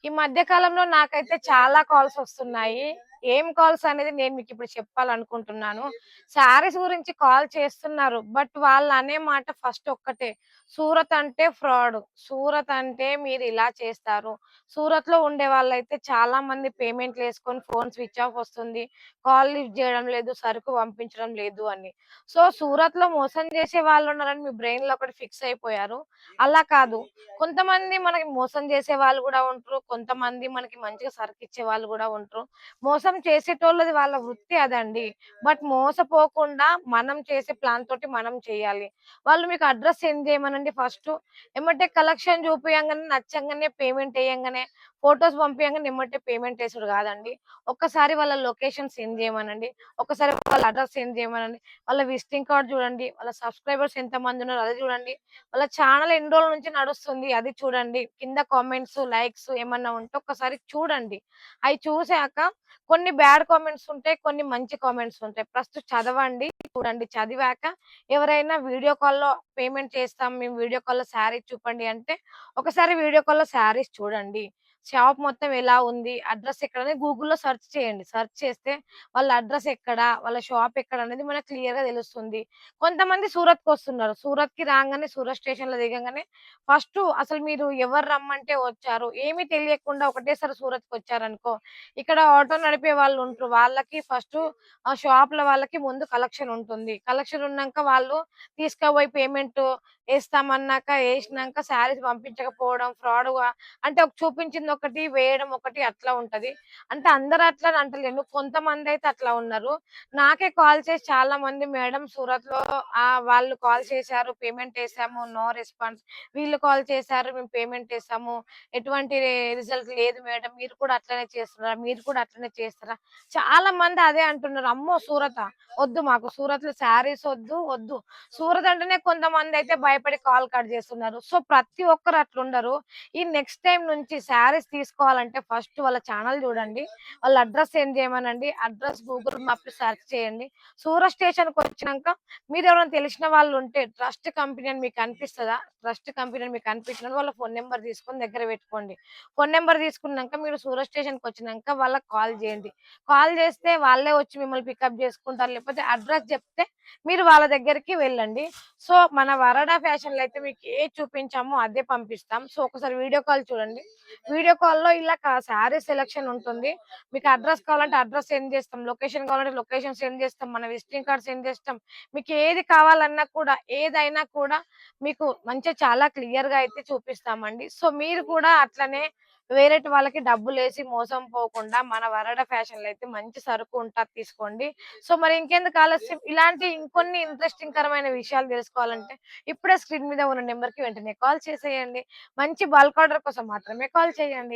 ఈ మధ్య కాలంలో నాకైతే చాలా కాల్స్ వస్తున్నాయి. ఏం కాల్స్ అనేది నేను మీకిప్పుడు చెప్పాలనుకుంటున్నాను. శారీస్ గురించి కాల్ చేస్తున్నారు. బట్ వాళ్ళనే మాట ఫస్ట్ ఒక్కటే. సూరత్ అంటే ఫ్రాడ్. సూరత్ అంటే మీరిలా చేస్తారు. సూరత్‌లో ఉండే వాళ్ళైతే చాలా మంది పేమెంట్‌లేసుకొని ఫోన్ స్విచ్ ఆఫ్ వస్తుంది. కాల్ లిఫ్ట్ జేయడం లేదు. సరుకు పంపించడం లేదు అని. సో, సూరత్‌లో మోసం చేసే వాళ్ళున్నారని మీ బ్రెయిన్‌లో ఒకటి ఫిక్స్ అయిపోయారు. అలా కాదు. కొంతమంది మనకి మోసం చేసే వాళ్ళు గూడా ఉంటరు. కొంతమంది మనకి మంచిగా సరుకిచ్చే వాళ్ళు గూడా ఉంటరు. మోసం చేసేటోళ్ళది వాళ్ళ వృత్తి అదండి. బట్ మోసపోకుండా మనం చేసే ప్లాన్ తోటి మనం చేయాలి. వాళ్ళు మీకు అడ్రెస్ సెండ్ చేయమనండి ఫస్టు. ఎమ్మటే కలెక్షన్ చూపియంగానే నచ్చంగానే పేమెంట్ ఎయంగానే, ఫోటోస్ పంపియంగానే ఎమ్మటే పేమెంట్ యేసుడు గాదండి. ఒక్కసారి వాళ్ళ లొకేషన్ సెండ్ చేయమనండి. ఒక్కసారి వాళ్ళ అడ్రెస్ సెండ్ చేయమనండి. వాళ్ళ విజిటింగ్ కార్డ్ చూడండి. వాళ్ళ సబ్‌స్క్రైబర్స్ ఎంతమందున్నారో అది చూడండి. వాళ్ళ ఛానెల్ ఎన్ని రోజుల నుంచి నడుస్తుంది అది చూడండి. కింద కామెంట్స్, లైక్స్ ఏమన్నా ఉంటే ఒక్కసారి చూడండి. అయి చూసాక కొన్ని బ్యాడ్ కామెంట్స్ ఉంటాయి. కొన్ని మంచి కామెంట్స్ ఉంటాయి. ఫస్ట్ చదవండి, చూడండి. చదివాక ఎవరైనా వీడియో కాల్‌లో పేమెంట్ చేస్తాం. మేము వీడియో కాల్‌లో శారీ చూపండి అంటే, ఒకసారి వీడియో కాల్‌లో శారీస్ చూడండి. షాప్ మొత్తం ఎలా ఉంది? అడ్రెస్ ఎక్కడని గూగుల్‌లో సెర్చ్ చేయండి. సెర్చ్ చేస్తే వాళ్ళ అడ్రెస్ ఎక్కడ? వాళ్ళ షాప్ ఎక్కడ? అనేది మనకు క్లియర్‌గా తెలుస్తుంది. కొంతమంది సూరత్‌కొస్తున్నారు. సూరత్‌కి రాంగానే సూరత్ స్టేషన్‌లో దిగంగానే ఫస్టు అసలు మీరు ఎవరు రమ్మంటే వచ్చారు. ఏమీ తెలియకుండా ఒకటేసారి సూరత్‌కొచ్చారనుకో, ఇక్కడ ఆటో నడిపే వాళ్ళుంటరు. వాళ్ళకి ఫస్టు షాప్‌ల వాళ్ళకి ముందు కలెక్షన్ ఉంటుంది. కలెక్షన్ ఉన్నాక వాళ్ళు తీసుకపోయి పేమెంటు ఏస్తామన్నాక ఏసినంక శారీస్ పంపించకపోవడం, ఫ్రాడ్‌గా అంటే చూపించిందొకటి, వేయడం ఒకటి అట్లా ఉంటది. అంటే అందరూ అట్లా అని అంటలేను. కొంతమందయితే అట్లా ఉన్నారు. నాకే కాల్ చేసి చాలా మంది మేడం సూరత్‌లో వాళ్ళు కాల్ చేశారు. పేమెంట్ ఏసాము. No response. వీళ్ళు కాల్ చేశారు. మేము పేమెంట్ ఏసాము. ఎటువంటి రిజల్ట్ లేదు మేడం. మీరు కూడా అట్లనే చేస్తున్నారా? మీరు కూడా అట్లనే చేస్తారా? చాలా మంది అదే అంటున్నారు. అమ్మో! సూరతా? వద్దు మాకు సూరత్‌లో శారీస్ వద్దు, వద్దు. సూరత్ అంటేనే కొంతమందయితే భయపడి కాల్ కట్ చేస్తున్నారు. సో, ప్రతి ఒక్కరు అట్లుండరు. ఈ నెక్స్ట్ టైమ్ నుంచి శారీస్ తీసుకోవాలంటే ఫస్ట్ వాళ్ళ ఛానెల్ చూడండి. వాళ్ళ అడ్రెస్ సెండ్ చేయమనండి. అడ్రెస్ గూగుల్ మ్యాప్‌లో సెర్చ్ చేయండి. సూరత్ స్టేషన్‌కొచ్చినంక మీరెవరైనా తెలిసిన వాళ్ళుంటే ట్రస్ట్ కంపెనీ అని మీకు అనిపిస్తదా? ట్రస్ట్ కంపెనీ అని మీకు అనిపించినప్పుడు వాళ్ళ ఫోను నంబర్ తీసుకొని దగ్గర పెట్టుకోండి. ఫోను నంబర్ తీసుకున్నాక మీరు సూరత్ స్టేషన్‌కొచ్చినంక వాళ్ళకి కాల్ చేయండి. కాల్ చేస్తే వాళ్ళే వచ్చి మిమ్మల్ని పికప్ చేసుకుంటారు. లేకపోతే అడ్రెస్ చెప్తే మీరు వాళ్ళ దగ్గరికి వెళ్ళండి. సో, మన వరడా ఫ్యాషన్‌లో అయితే మీకు ఏది చూపించామో అదే పంపిస్తాం. సో, ఒకసారి వీడియో కాల్ చూడండి. వీడియో కాల్‌లో ఇలా శారీ సెలక్షన్ ఉంటుంది. మీకు అడ్రెస్ కావాలంటే అడ్రెస్ సెండ్ చేస్తాం. లొకేషన్ కావాలంటే లొకేషన్ సెండ్ చేస్తాం. మన విజిటింగ్ కార్డ్ సెండ్ చేస్తాం. మీకు ఏది కావాలన్నా కూడా, ఏదైనా కూడా మీకు మంచిగా చాలా క్లియర్‌గా అయితే చూపిస్తామండి. సో, మీరు కూడా అట్లనే వేరేటి వాళ్ళకి డబ్బులేసి మోసం పోకుండా మన వరడా ఫ్యాషన్‌లో అయితే మంచి సరుకు ఉంటది తీసుకోండి. సో, మరి ఇంకెందుకు ఆలస్యం ఇలాంటి ఇంకొన్ని ఇంట్రెస్టింగ్ కరమైన విషయాలు తెలుసుకోవాలంటే ఇప్పుడే స్క్రీన్ మీద ఉన్న నంబర్‌కి వెంటనే కాల్ చేసేయండి. మంచి బల్క్ ఆర్డర్ కోసం మాత్రమే కాల్ చేయండి.